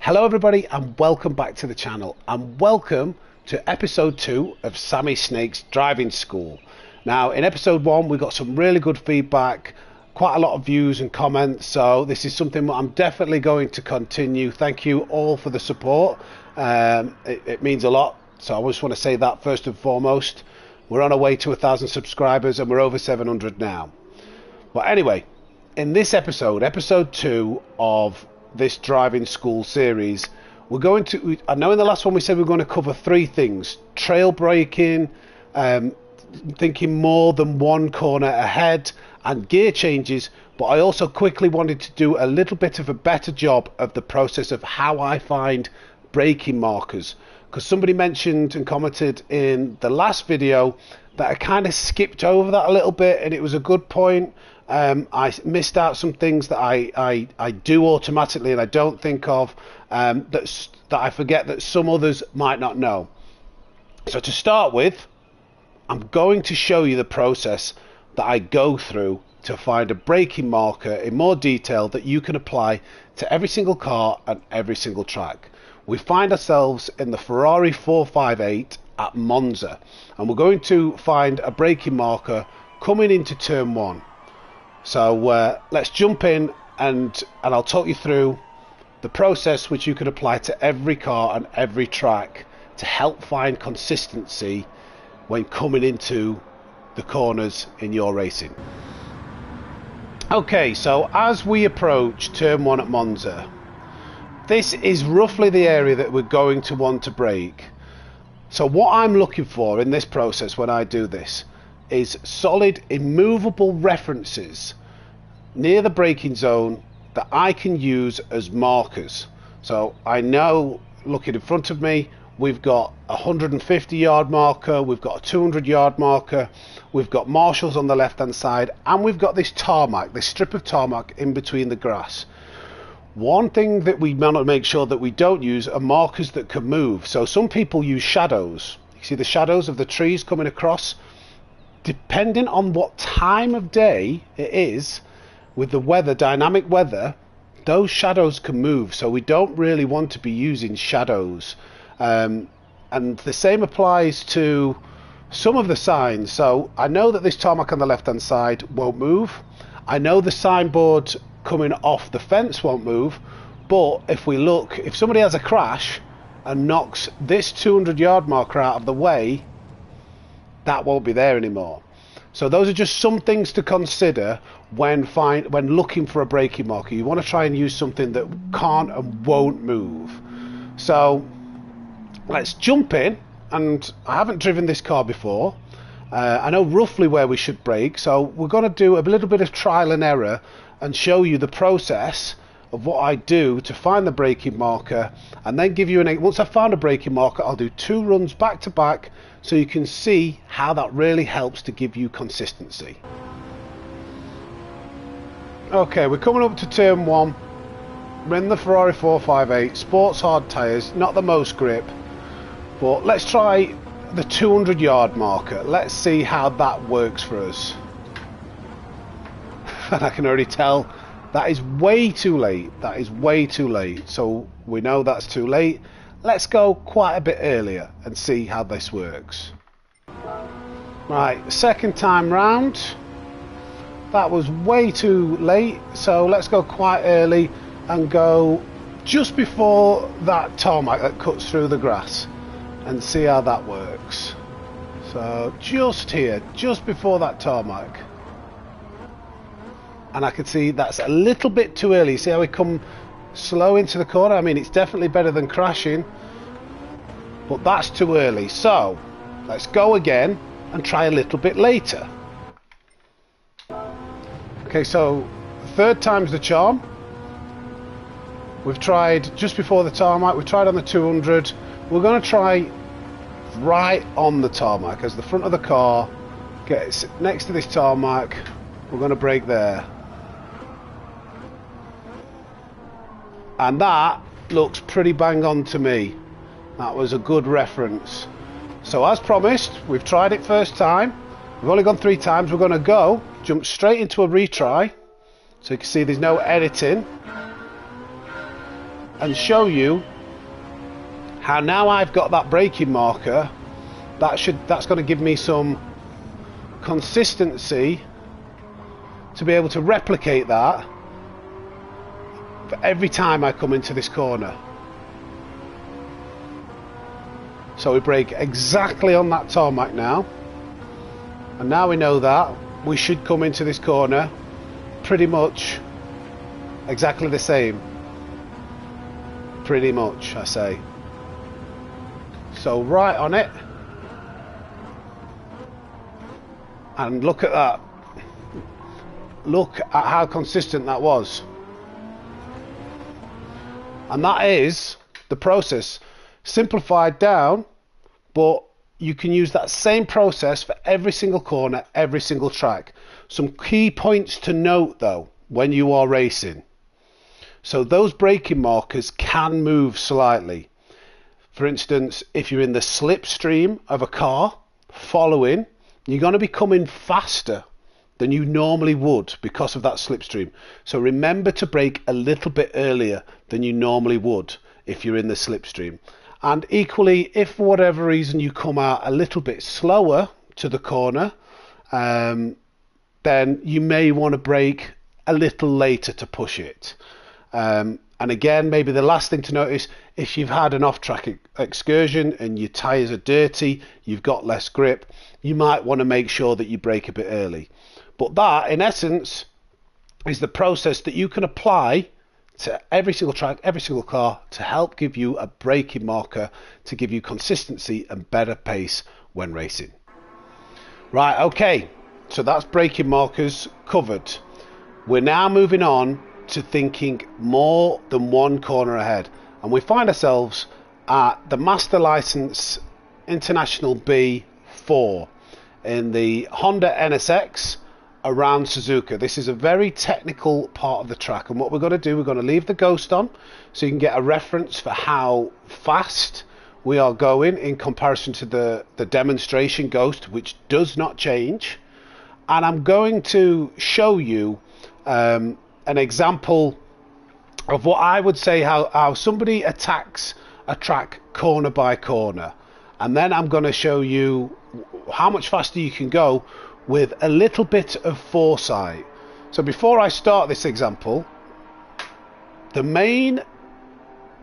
Hello everybody and welcome back to the channel and welcome to episode 2 of Sammysnake's driving school. Now in episode 1 we got some really good feedback, quite a lot of views and comments, so this is something I'm definitely going to continue. Thank you all for the support. It means a lot, so I just want to say that first and foremost. We're on our way to 1,000 subscribers and we're over 700 now. But anyway, in this episode 2 of this driving school series, we're going to, I know in the last one we said we're going to cover 3 things: trail braking, thinking more than one corner ahead, and gear changes. But I also quickly wanted to do a little bit of a better job of the process of how I find braking markers, because somebody mentioned and commented in the last video that I kind of skipped over that a little bit, and it was a good point. I missed out some things that I do automatically and I don't think of, that I forget that some others might not know. So to start with, I'm going to show you the process that I go through to find a braking marker in more detail that you can apply to every single car and every single track. We find ourselves in the Ferrari 458 at Monza, and we're going to find a braking marker coming into turn 1. So let's jump in and I'll talk you through the process which you can apply to every car and every track to help find consistency when coming into the corners in your racing. Okay, so as we approach turn 1 at Monza, this is roughly the area that we're going to want to brake. So what I'm looking for in this process when I do this is solid immovable references near the braking zone that I can use as markers. So I know, looking in front of me, we've got a 150 yard marker, we've got a 200 yard marker, we've got marshals on the left hand side, and we've got this tarmac, this strip of tarmac in between the grass. One thing that we want to make sure that we don't use are markers that can move. So some people use shadows. You see the shadows of the trees coming across? Depending on what time of day it is, with the weather, dynamic weather, those shadows can move. So we don't really want to be using shadows. And the same applies to some of the signs. So I know that this tarmac on the left hand side won't move. I know the signboard coming off the fence won't move, but if we look, if somebody has a crash and knocks this 200 yard marker out of the way, that won't be there anymore. So those are just some things to consider when looking for a braking marker. You want to try and use something that can't and won't move. So let's jump in, and I haven't driven this car before. I know roughly where we should brake, so we're going to do a little bit of trial and error and show you the process of what I do to find the braking marker, and then give you once I've found a braking marker, I'll do 2 runs back to back so you can see how that really helps to give you consistency. Okay, we're coming up to turn 1. We're in the Ferrari 458, sports hard tyres, not the most grip, but let's try the 200 yard marker. Let's see how that works for us. And I can already tell that is way too late. That is way too late. So we know that's too late. Let's go quite a bit earlier and see how this works. Right, second time round. That was way too late. So let's go quite early and go just before that tarmac that cuts through the grass and see how that works. So just here, just before that tarmac. And I can see that's a little bit too early. See how we come slow into the corner? I mean, it's definitely better than crashing, but that's too early. So let's go again and try a little bit later. Okay, so third time's the charm. We've tried just before the tarmac, we've tried on the 200. We're going to try right on the tarmac as the front of the car gets next to this tarmac. We're going to brake there. And that looks pretty bang on to me. That was a good reference. So as promised, we've tried it first time. We've only gone 3 times. We're going to jump straight into a retry. So you can see there's no editing. and show you how now I've got that braking marker. That's going to give me some consistency to be able to replicate that for every time I come into this corner. So we brake exactly on that tarmac now, and now we know that we should come into this corner pretty much exactly the same. Pretty much, I say. So right on it, and look at that. Look at how consistent that was. And that is the process simplified down, but you can use that same process for every single corner, every single track. Some key points to note though when you are racing. So those braking markers can move slightly. For instance, if you're in the slipstream of a car following, you're going to be coming faster than you normally would because of that slipstream. So remember to brake a little bit earlier than you normally would if you're in the slipstream. And equally, if for whatever reason you come out a little bit slower to the corner, then you may want to brake a little later to push it. And again, maybe the last thing to notice, if you've had an off-track excursion and your tyres are dirty, you've got less grip, you might want to make sure that you brake a bit early. But that, in essence, is the process that you can apply to every single track, every single car, to help give you a braking marker, to give you consistency and better pace when racing. Right, okay, so that's braking markers covered. We're now moving on to thinking more than one corner ahead, and we find ourselves at the Master License International B4 in the Honda NSX around Suzuka. This is a very technical part of the track, and what we're going to do, we're going to leave the Ghost on so you can get a reference for how fast we are going in comparison to the demonstration Ghost, which does not change. And I'm going to show you an example of what I would say how somebody attacks a track corner by corner, and then I'm going to show you how much faster you can go with a little bit of foresight. So before I start this example, the main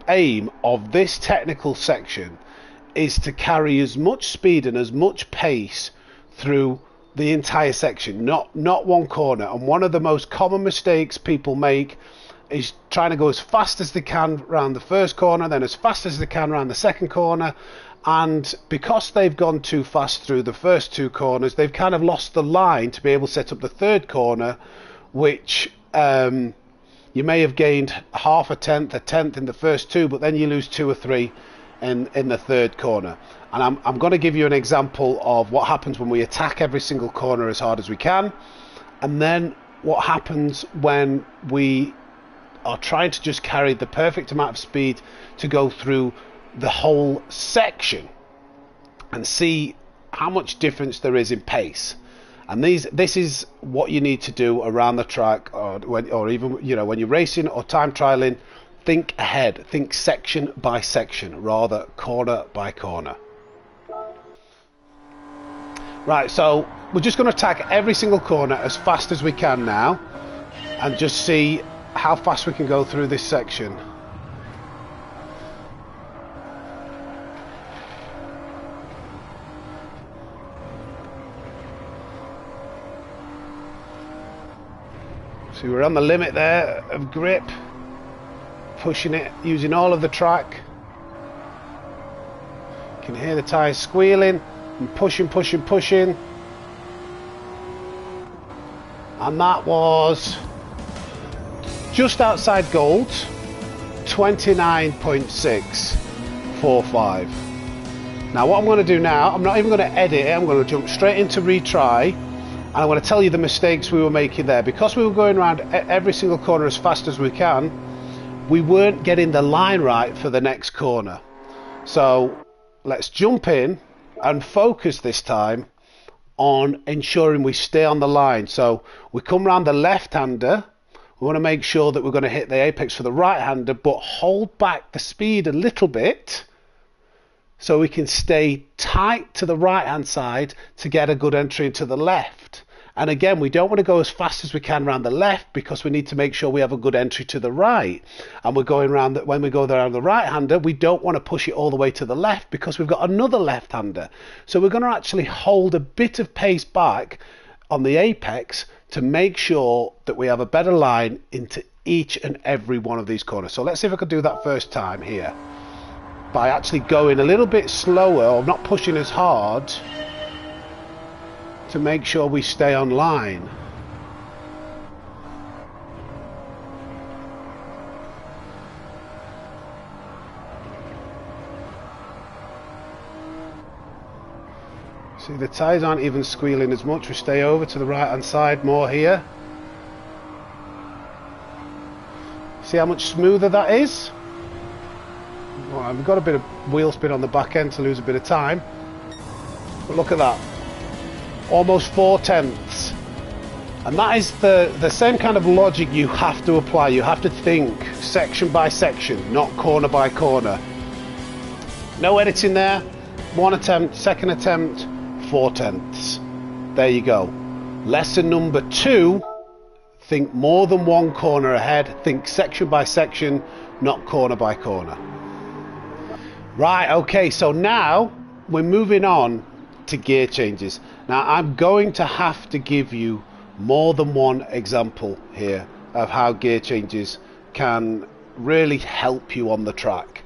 aim of this technical section is to carry as much speed and as much pace through the entire section, not one corner. And one of the most common mistakes people make is trying to go as fast as they can around the first corner, then as fast as they can around the second corner, and because they've gone too fast through the first two corners, they've kind of lost the line to be able to set up the third corner, which you may have gained half a tenth in the first two, but then you lose 2 or 3 in the third corner. And I'm going to give you an example of what happens when we attack every single corner as hard as we can, and then what happens when we are trying to just carry the perfect amount of speed to go through the whole section and see how much difference there is in pace. And this is what you need to do around the track, or even when you're racing or time trialing. Think ahead, think section by section rather corner by corner. Right, so we're just going to attack every single corner as fast as we can now and just see how fast we can go through this section. So we're on the limit there of grip, pushing it, using all of the track. You can hear the tyres squealing and pushing. And that was just outside gold, 29.645. Now what I'm going to do now, I'm not even going to edit it, I'm going to jump straight into retry. And I'm going to tell you the mistakes we were making there. Because we were going around every single corner as fast as we can, we weren't getting the line right for the next corner. So let's jump in and focus this time on ensuring we stay on the line. So we come around the left-hander, We want to make sure that we're going to hit the apex for the right-hander, but hold back the speed a little bit so we can stay tight to the right-hand side to get a good entry into the left. And again, we don't want to go as fast as we can around the left because we need to make sure we have a good entry to the right. And we're going around that when we go around the right-hander, we don't want to push it all the way to the left because we've got another left-hander. So we're going to actually hold a bit of pace back on the apex to make sure that we have a better line into each and every one of these corners. So let's see if I can do that first time here by actually going a little bit slower or not pushing as hard to make sure we stay on line. See, the tyres aren't even squealing as much. We stay over to the right hand side more here. See how much smoother that is? Well, we've got a bit of wheel spin on the back end to lose a bit of time. But look at that. Almost 4/10. And that is the same kind of logic you have to apply. You have to think section by section, not corner by corner. No editing there. One attempt, second attempt, 4/10. There you go. Lesson number 2, think more than one corner ahead. Think section by section, not corner by corner. Right, okay, so now we're moving on to gear changes. Now I'm going to have to give you more than one example here of how gear changes can really help you on the track.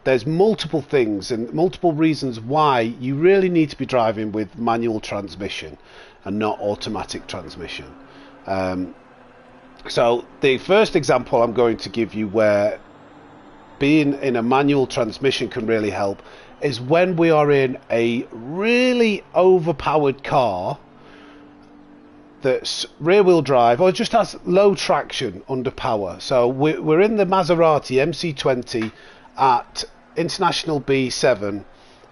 There's multiple things and multiple reasons why you really need to be driving with manual transmission and not automatic transmission. So the first example I'm going to give you where being in a manual transmission can really help is when we are in a really overpowered car that's rear wheel drive or just has low traction under power. So we're in the Maserati MC20 at International B7,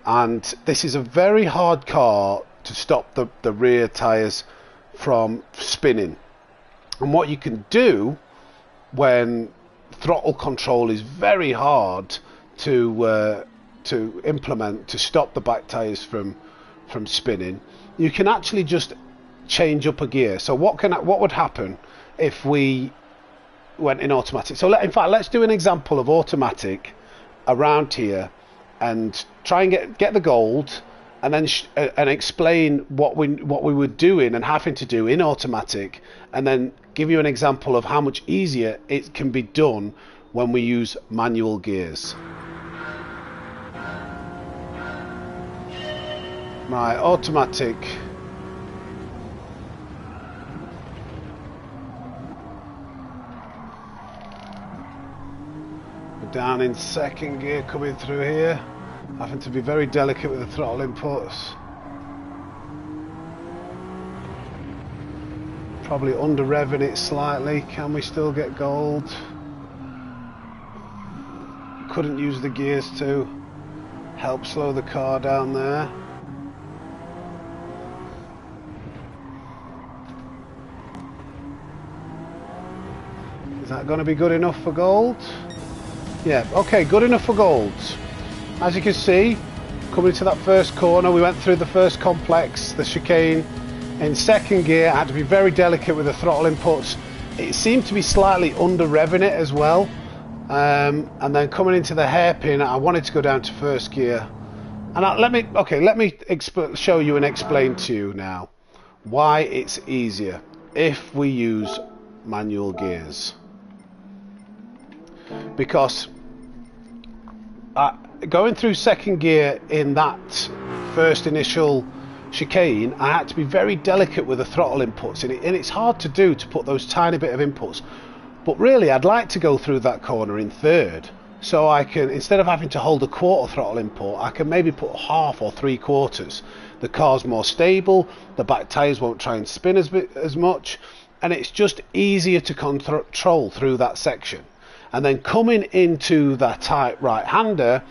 and this is a very hard car to stop the rear tyres from spinning. And what you can do when throttle control is very hard to implement to stop the back tyres from spinning, you can actually just change up a gear. So what would happen if we went in automatic? So in fact, let's do an example of automatic around here and try and get the gold, and then and explain what we were doing and having to do in automatic, and then give you an example of how much easier it can be done when we use manual gears. Right, automatic. We're down in second gear coming through here. Having to be very delicate with the throttle inputs. Probably under revving it slightly. Can we still get gold? Couldn't use the gears to help slow the car down there. Is that going to be good enough for gold? Yeah, okay, good enough for gold. As you can see, coming to that first corner, we went through the first complex, the chicane. In second gear, I had to be very delicate with the throttle inputs. It seemed to be slightly under revving it as well. And then coming into the hairpin, I wanted to go down to first gear. And let me show you and explain to you now why it's easier if we use manual gears. Because going through second gear in that first initial chicane, I had to be very delicate with the throttle inputs, and it's hard to do, to put those tiny bit of inputs. But really, I'd like to go through that corner in third, so I can, instead of having to hold a quarter throttle input, I can maybe put half or 3/4. The car's more stable, the back tyres won't try and spin as much, and it's just easier to control through that section. And then coming into that tight right-hander,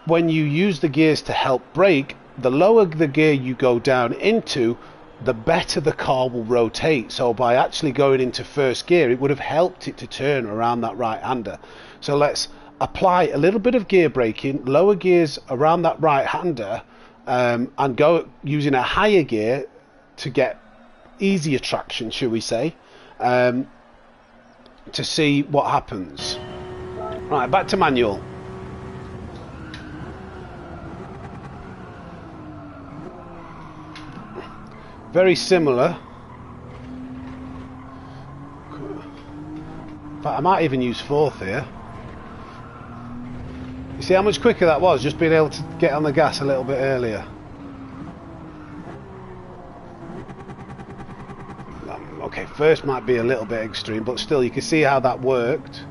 when you use the gears to help brake, the lower the gear you go down into, the better the car will rotate. So by actually going into first gear, it would have helped it to turn around that right-hander. So let's apply a little bit of gear braking, lower gears around that right-hander, and go using a higher gear to get easier traction, shall we say, to see what happens. Right, back to manual. Very similar. But I might even use fourth here. You see how much quicker that was, just being able to get on the gas a little bit earlier. Okay, first might be a little bit extreme, but still you can see how that worked.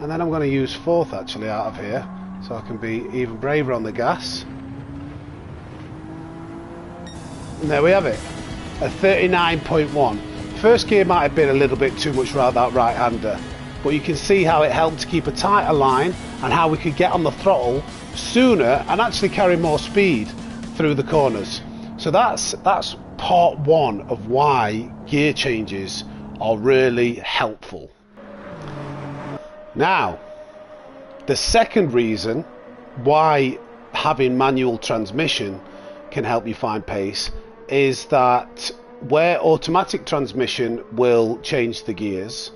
And then I'm going to use fourth actually out of here, so I can be even braver on the gas. And there we have it, a 39.1. First gear might have been a little bit too much around that right-hander, but you can see how it helped to keep a tighter line and how we could get on the throttle sooner and actually carry more speed through the corners. So that's part one of why gear changes are really helpful. Now, the second reason why having manual transmission can help you find pace is that where automatic transmission will change the gears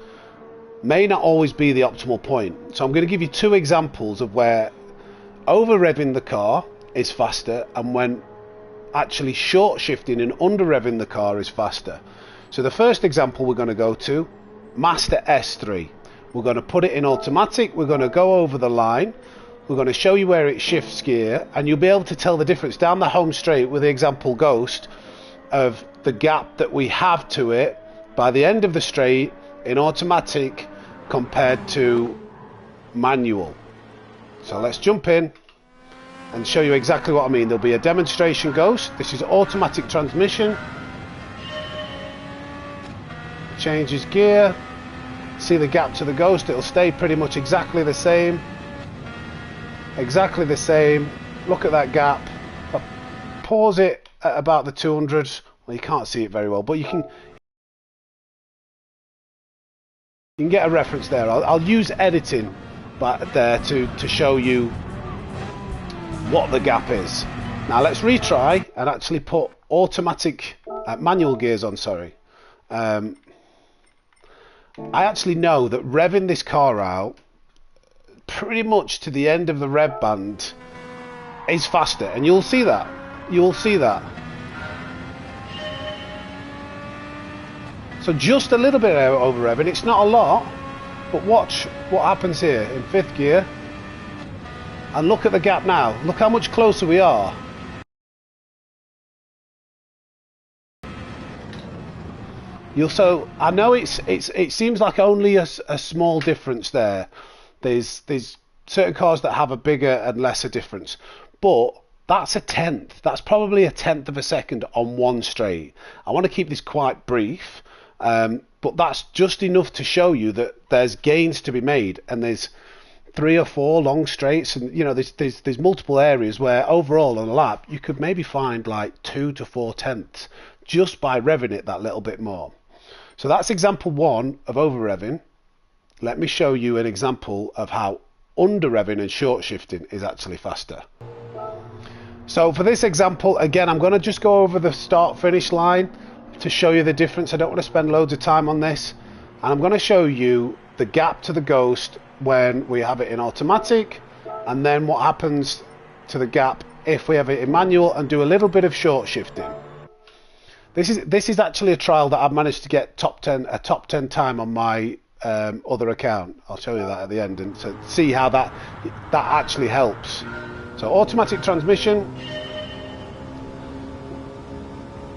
may not always be the optimal point. So I'm going to give you two examples of where over revving the car is faster and when actually short shifting and under revving the car is faster. So the first example we're going to go to, Master S3. We're going to put it in automatic, we're going to go over the line, we're going to show you where it shifts gear, and you'll be able to tell the difference down the home straight with the example Ghost of the gap that we have to it by the end of the straight in automatic compared to manual. So let's jump in and show you exactly what I mean. There'll be a demonstration Ghost. This is automatic transmission. Changes gear. See the gap to the Ghost, it'll stay pretty much exactly the same. Exactly the same. Look at that gap. If I pause it at about the 200, well, you can't see it very well, but you can get a reference there. I'll use editing back there to show you what the gap is. Now let's retry and actually put automatic manual gears on, sorry. I actually know that revving this car out pretty much to the end of the rev band is faster, and you'll see that. You'll see that. So just a little bit over revving, it's not a lot, but watch what happens here in fifth gear. And look at the gap now. Look how much closer we are. So I know it seems like only a small difference there. There's certain cars that have a bigger and lesser difference, but that's a tenth. That's probably a tenth of a second on one straight. I want to keep this quite brief, but that's just enough to show you that there's gains to be made, and there's 3 or 4 long straights, and you know there's multiple areas where overall on a lap you could maybe find like 2 to 4 tenths just by revving it that little bit more. So that's example one of over revving. Let me show you an example of how under revving and short shifting is actually faster. So for this example, again, I'm going to just go over the start finish line to show you the difference. I don't want to spend loads of time on this, and I'm going to show you the gap to the Ghost when we have it in automatic, and then what happens to the gap if we have it in manual and do a little bit of short shifting. This is actually a trial that I've managed to get a top 10 time on my other account. I'll show you that at the end, and to see how that actually helps. So automatic transmission,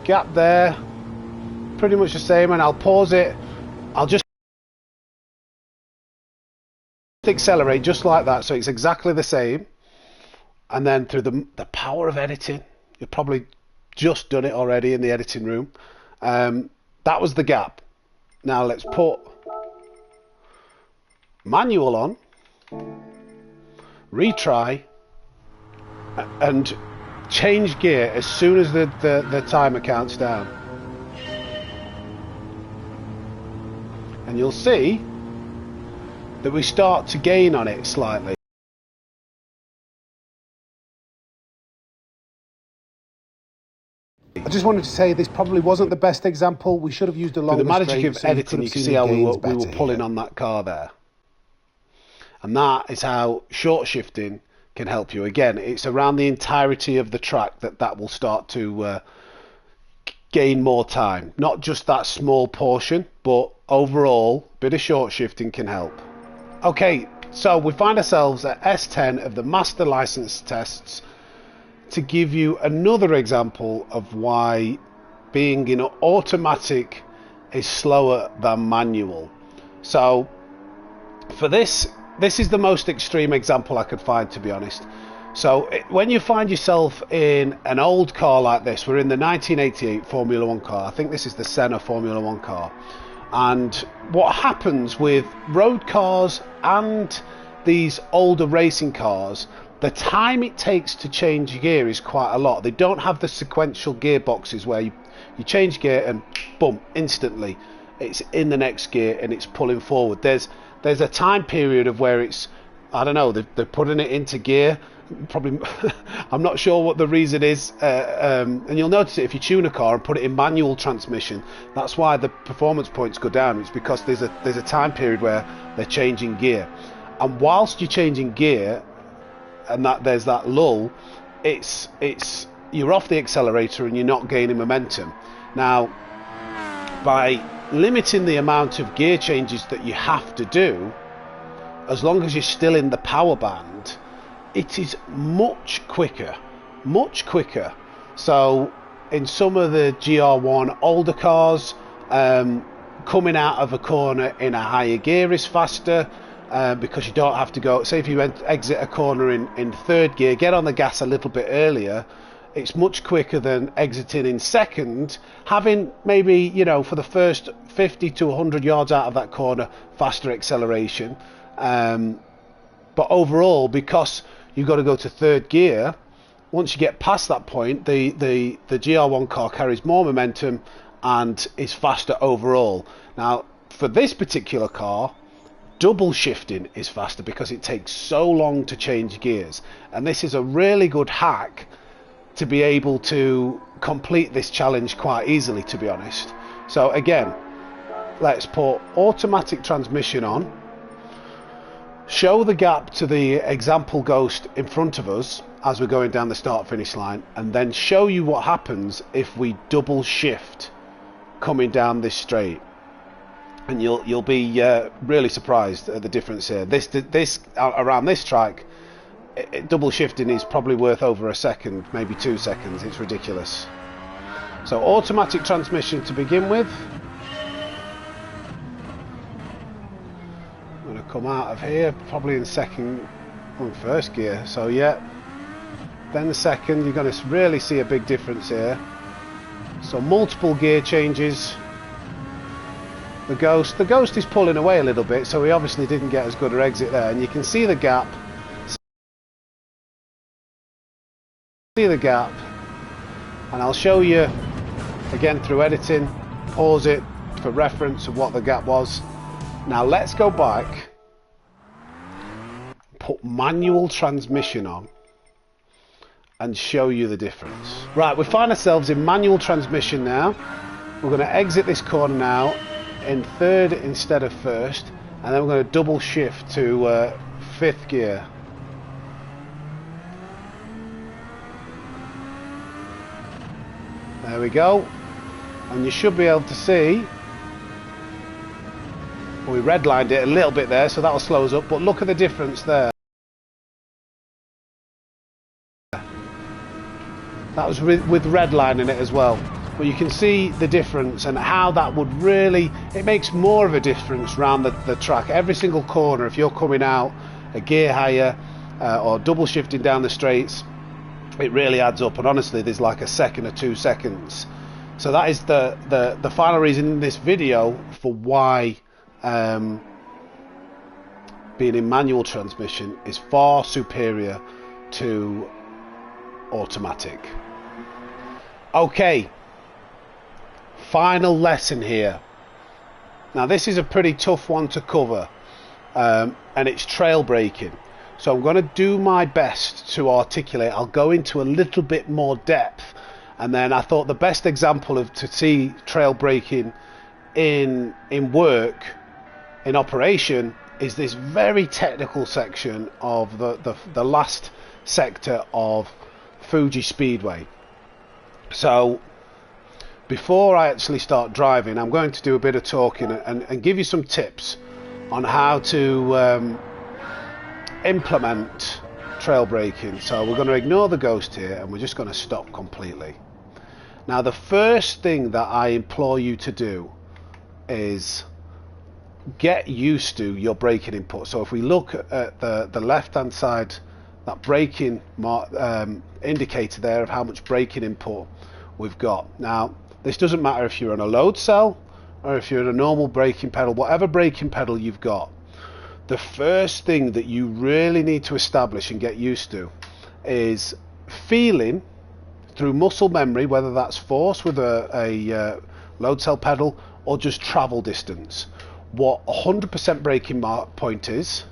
gap there, pretty much the same, and I'll pause it. I'll just accelerate just like that, so it's exactly the same. And then through the power of editing, you've probably just done it already in the editing room. That was the gap. Now let's put manual on, retry, and change gear as soon as the timer counts down. And you'll see that we start to gain on it slightly. I just wanted to say this probably wasn't the best example. We should have used a longer With the magic straight, of so editing, you can see how we were pulling on that car there. And that is how short shifting can help you. Again, it's around the entirety of the track that will start to gain more time. Not just that small portion, but overall, a bit of short shifting can help. Okay, so we find ourselves at S10 of the master license tests to give you another example of why being in automatic is slower than manual. So for this is the most extreme example I could find, to be honest. So when you find yourself in an old car like this, we're in the 1988 Formula 1 car. I think this is the Senna Formula 1 car. And what happens with road cars and these older racing cars, the time it takes to change gear is quite a lot. They don't have the sequential gearboxes where you change gear and boom, instantly it's in the next gear and it's pulling forward. There's a time period of where it's, I don't know, they're putting it into gear. Probably, I'm not sure what the reason is. And you'll notice it if you tune a car and put it in manual transmission. That's why the performance points go down. It's because there's a time period where they're changing gear. And whilst you're changing gear, and that there's that lull, it's you're off the accelerator and you're not gaining momentum. Now, by limiting the amount of gear changes that you have to do, as long as you're still in the power band, it is much quicker. So in some of the GR1 older cars, coming out of a corner in a higher gear is faster. Because you don't have to go, say if you exit a corner in third gear, get on the gas a little bit earlier, it's much quicker than exiting in second, having maybe, you know, for the first 50 to 100 yards out of that corner, faster acceleration. But overall, because you've got to go to third gear, once you get past that point, the GR1 car carries more momentum and is faster overall. Now, for this particular car, double shifting is faster because it takes so long to change gears, and this is a really good hack to be able to complete this challenge quite easily, to be honest. So again, let's put automatic transmission on, show the gap to the example ghost in front of us as we're going down the start finish line, and then show you what happens if we double shift coming down this straight. And you'll be really surprised at the difference here. This around this track, double shifting is probably worth over a second, maybe 2 seconds. It's ridiculous. So automatic transmission to begin with. I'm going to come out of here probably in first gear. So yeah, then the second. You're going to really see a big difference here. So multiple gear changes. The ghost is pulling away a little bit, so we obviously didn't get as good an exit there, and you can see the gap. And I'll show you again through editing, pause it for reference of what the gap was. Now let's go back, put manual transmission on and show you the difference. Right, we find ourselves in manual transmission now. We're going to exit this corner now in third instead of first, and then we're going to double shift to fifth gear. There we go, and you should be able to see, well, we redlined it a little bit there, so that'll slow us up, but look at the difference there. That was with redlining it as well. But you can see the difference and how that would really, it makes more of a difference around the track. Every single corner, if you're coming out a gear higher or double shifting down the straights, it really adds up. And honestly, there's like a second or 2 seconds. So that is the final reason in this video for why being in manual transmission is far superior to automatic. Okay, final lesson here. Now this is a pretty tough one to cover, and it's trail braking. So I'm going to do my best to articulate. I'll go into a little bit more depth, and then I thought the best example of to see trail braking in work, in operation, is this very technical section of the last sector of Fuji Speedway. So before I actually start driving, I'm going to do a bit of talking and give you some tips on how to implement trail braking. So we're going to ignore the ghost here and we're just going to stop completely. Now the first thing that I implore you to do is get used to your braking input. So if we look at the left hand side, that braking indicator there of how much braking input we've got. Now this doesn't matter if you're on a load cell or if you're on a normal braking pedal, whatever braking pedal you've got. The first thing that you really need to establish and get used to is feeling through muscle memory, whether that's force with a load cell pedal or just travel distance, what 100% braking point is,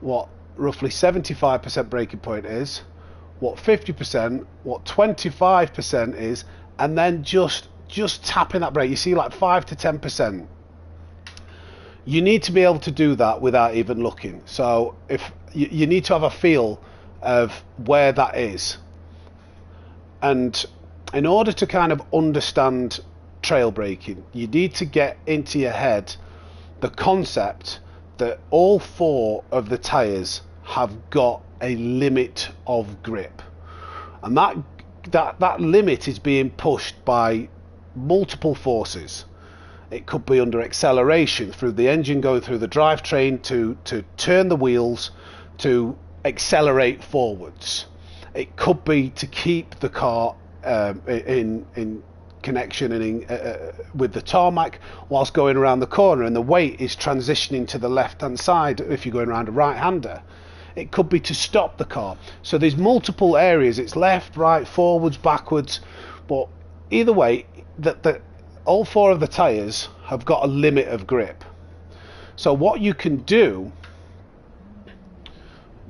what roughly 75% braking point is, what 50%, what 25% is, and then just tapping that brake. You see, like 5 to 10%. You need to be able to do that without even looking. So if you need to have a feel of where that is, and in order to kind of understand trail braking, you need to get into your head the concept that all 4 of the tires have got a limit of grip, and that limit is being pushed by multiple forces. It could be under acceleration through the engine going through the drivetrain to turn the wheels to accelerate forwards. It could be to keep the car in connection and with the tarmac whilst going around the corner, and the weight is transitioning to the left hand side if you're going around a right hander. It could be to stop the car. So there's multiple areas. It's left, right, forwards, backwards, but either way, all 4 of the tires have got a limit of grip. So what you can do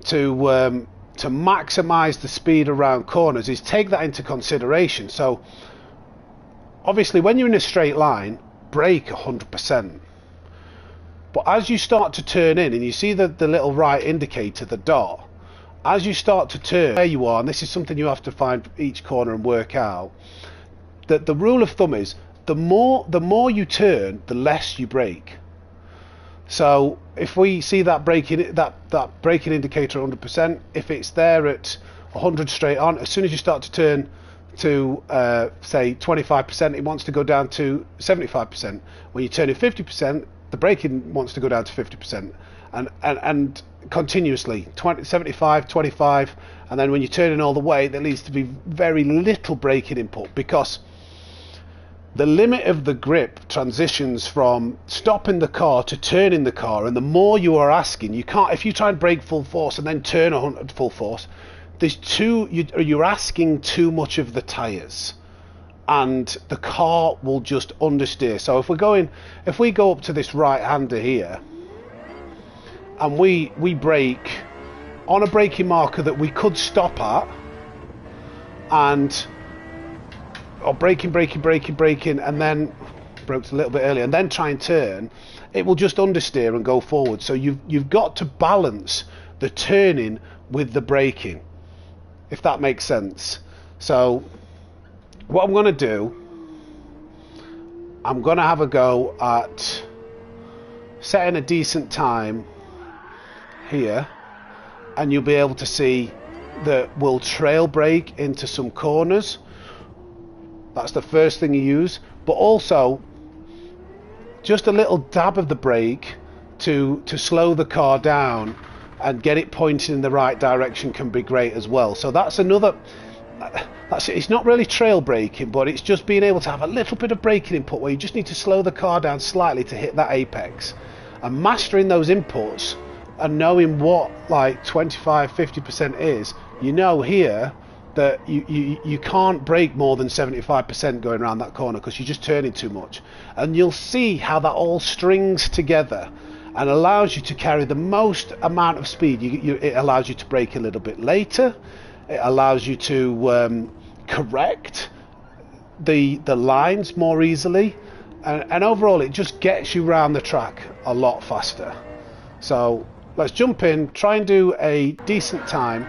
to maximize the speed around corners is take that into consideration. So obviously when you're in a straight line, brake 100%. But as you start to turn in, and you see the little right indicator, the dot, as you start to turn where you are, and this is something you have to find each corner and work out, that the rule of thumb is the more you turn, the less you brake. So if we see that braking indicator 100%, if it's there at 100 straight on, as soon as you start to turn to say 25%, it wants to go down to 75%. When you turn in 50%, the braking wants to go down to 50%, and continuously 75, 25, and then when you turn in all the way, there needs to be very little braking input, because the limit of the grip transitions from stopping the car to turning the car, and the more you are asking, you can't, if you try and brake full force and then turn 100 full force, you're asking too much of the tires, and the car will just understeer. So if we go up to this right hander here, and we brake on a braking marker that we could stop at, and or braking, and then braked a little bit earlier, and then try and turn, it will just understeer and go forward. So you've got to balance the turning with the braking, if that makes sense. So what I'm going to do, I'm going to have a go at setting a decent time here, and you'll be able to see that we'll trail brake into some corners. That's the first thing you use, but also just a little dab of the brake to slow the car down and get it pointing in the right direction can be great as well. So that's another, it's not really trail braking, but it's just being able to have a little bit of braking input where you just need to slow the car down slightly to hit that apex, and mastering those inputs and knowing what like 25-50% is. You know here that you can't brake more than 75% going around that corner because you're just turning too much. And you'll see how that all strings together and allows you to carry the most amount of speed. It allows you to brake a little bit later. It allows you to correct the lines more easily, and overall it just gets you around the track a lot faster. So let's jump in, try and do a decent time.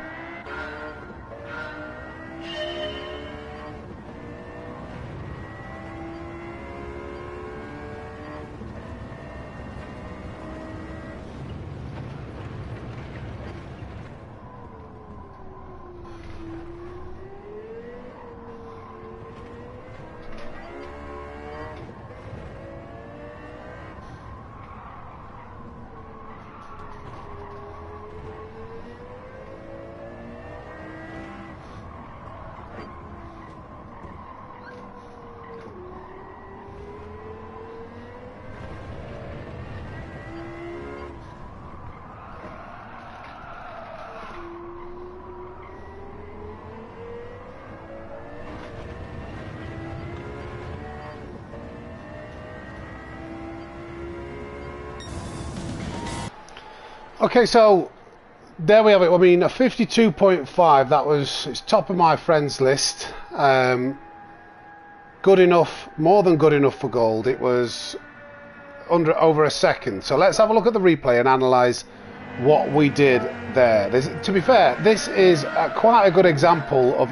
Okay, so there we have it. I mean, a 52.5, it's top of my friends list. Good enough, more than good enough for gold. It was over a second. So let's have a look at the replay and analyse what we did there. To be fair, this is quite a good example of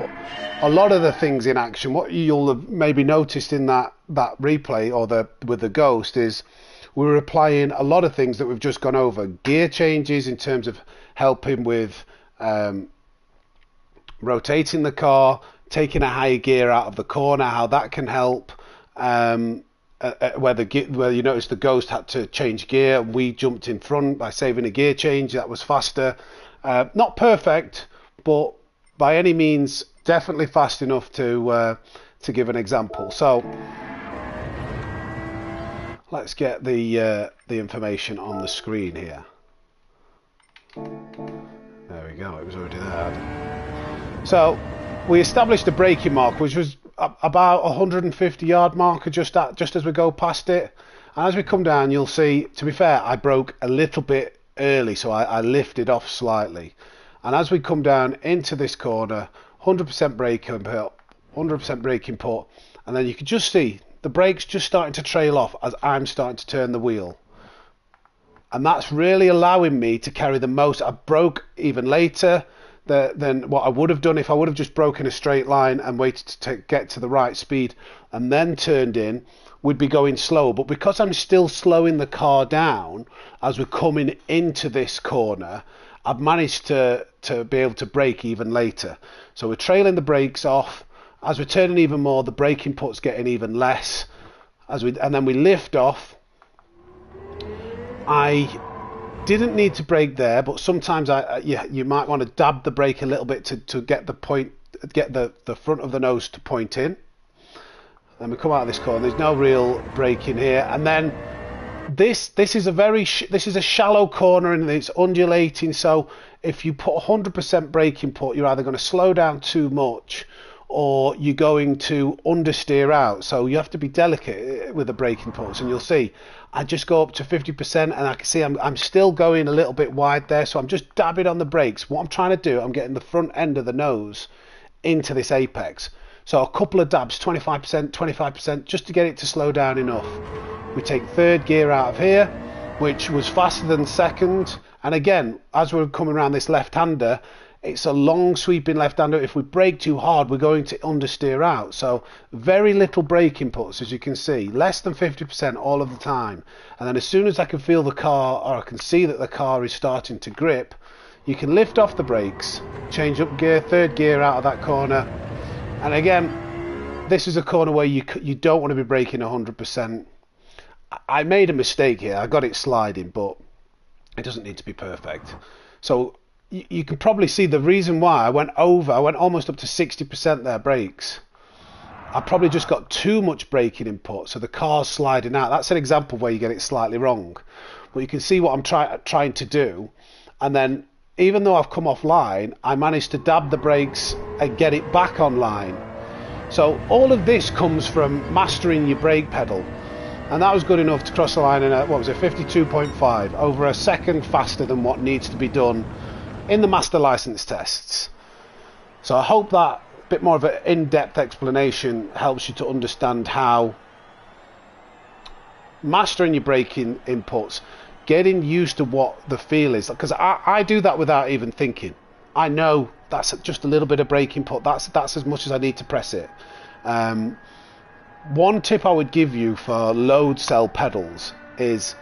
a lot of the things in action. What you'll have maybe noticed in that replay or with the Ghost is we were applying a lot of things that we've just gone over. Gear changes in terms of helping with rotating the car, taking a higher gear out of the corner, how that can help. Whether you notice the Ghost had to change gear, and we jumped in front by saving a gear change. That was faster. Not perfect, but by any means definitely fast enough to give an example. So let's get the information on the screen here. There we go, it was already there. So we established a braking mark, which was about 150 yard marker just as we go past it. And as we come down, you'll see, to be fair, I broke a little bit early, so I lifted off slightly. And as we come down into this corner, 100% brake input, 100% brake input, and then you can just see the brakes just starting to trail off as I'm starting to turn the wheel. And that's really allowing me to carry the most. I broke even later than what I would have done if I would have just broken a straight line and waited to get to the right speed and then turned in. We'd be going slow. But because I'm still slowing the car down as we're coming into this corner, I've managed to be able to brake even later. So we're trailing the brakes off. As we're turning even more, the brake input's getting even less. And then we lift off. I didn't need to brake there, but sometimes you might want to dab the brake a little bit to get the front of the nose to point in. Then we come out of this corner. There's no real braking here, and then this is a shallow corner and it's undulating. So if you put 100% brake input, you're either going to slow down too much, or you're going to understeer out. So you have to be delicate with the braking inputs, and you'll see I just go up to 50% and I can see I'm still going a little bit wide there, so I'm just dabbing on the brakes. What I'm trying to do, I'm getting the front end of the nose into this apex. So a couple of dabs, 25%, just to get it to slow down enough. We take third gear out of here, which was faster than second, and again, as we're coming around this left-hander, it's a long sweeping left-hander. If we brake too hard, we're going to understeer out. So very little brake inputs, as you can see, less than 50% all of the time. And then as soon as I can feel the car, or I can see that the car is starting to grip, you can lift off the brakes, change up gear, third gear out of that corner. And again, this is a corner where you don't want to be braking 100%. I made a mistake here. I got it sliding, but it doesn't need to be perfect. So you can probably see the reason why I went almost up to 60% there brakes. I probably just got too much braking input, so the car's sliding out. That's an example where you get it slightly wrong. But you can see what I'm trying to do, and then even though I've come offline, I managed to dab the brakes and get it back online. So all of this comes from mastering your brake pedal, and that was good enough to cross the line in a, what was it, 52.5, over a second faster than what needs to be done in the master license tests. So I hope that bit more of an in-depth explanation helps you to understand how mastering your braking inputs, getting used to what the feel is, because I do that without even thinking. I know that's just a little bit of brake input, that's as much as I need to press it. One tip I would give you for load cell pedals is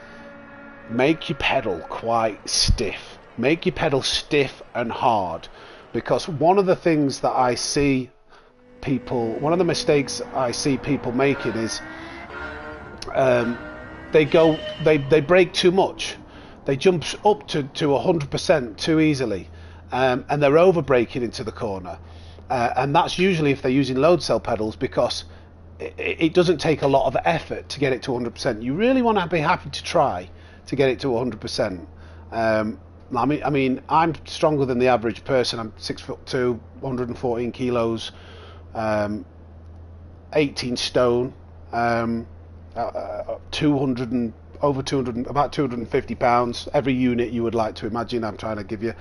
make your pedal quite stiff. Make your pedal stiff and hard, because one of the things that I see people, one of the mistakes I see people making is they brake too much. They jump up to 100% too easily, and they're over braking into the corner, and that's usually if they're using load cell pedals, because it doesn't take a lot of effort to get it to 100%. You really want to be happy to try to get it to 100%. I mean, I'm stronger than the average person. I'm 6'2", 114 kilos, 18 stone, 200 and over 200, about 250 pounds every unit you would like to imagine. I'm trying to give you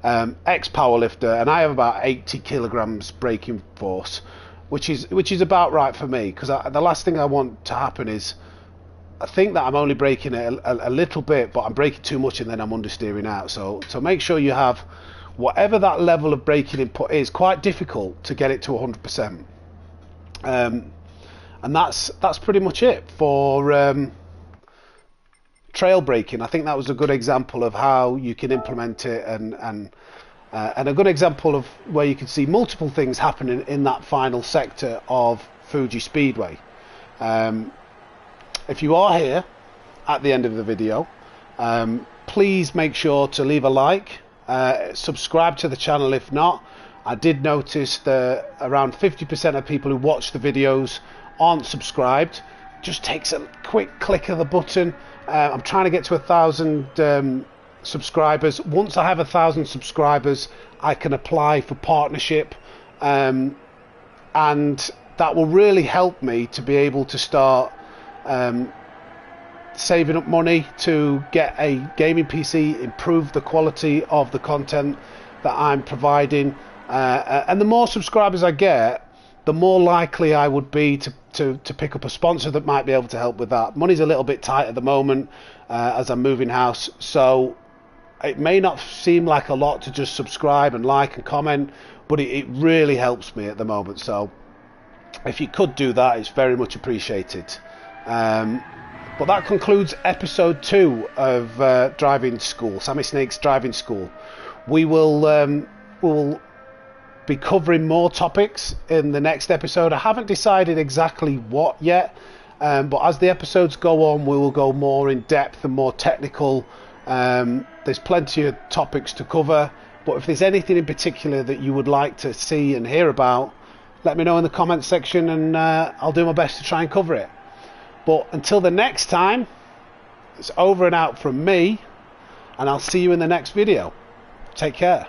ex powerlifter, and I have about 80 kilograms braking force, which is about right for me, because the last thing I want to happen is I think that I'm only braking it a little bit, but I'm braking too much and then I'm understeering out. So make sure you have whatever that level of braking input is. Quite difficult to get it to 100%, and that's pretty much it for trail braking. I think that was a good example of how you can implement it, and a good example of where you can see multiple things happening in that final sector of Fuji Speedway. If you are here at the end of the video, please make sure to leave a like, subscribe to the channel if not. I did notice that around 50% of people who watch the videos aren't subscribed. Just takes a quick click of the button. I'm trying to get to 1,000 subscribers. Once I have 1,000 subscribers, I can apply for partnership, and that will really help me to be able to start saving up money to get a gaming PC, improve the quality of the content that I'm providing, and the more subscribers I get, the more likely I would be to pick up a sponsor that might be able to help with that. Money's a little bit tight at the moment as I'm moving house, so it may not seem like a lot to just subscribe and like and comment, but it really helps me at the moment. So if you could do that, it's very much appreciated. But that concludes episode 2 of driving school, Sammysnake's driving school. We'll be covering more topics in the next episode. I haven't decided exactly what yet, but as the episodes go on, we will go more in depth and more technical. There's plenty of topics to cover, but if there's anything in particular that you would like to see and hear about, let me know in the comments section, and I'll do my best to try and cover it. But until the next time, it's over and out from me, and I'll see you in the next video. Take care.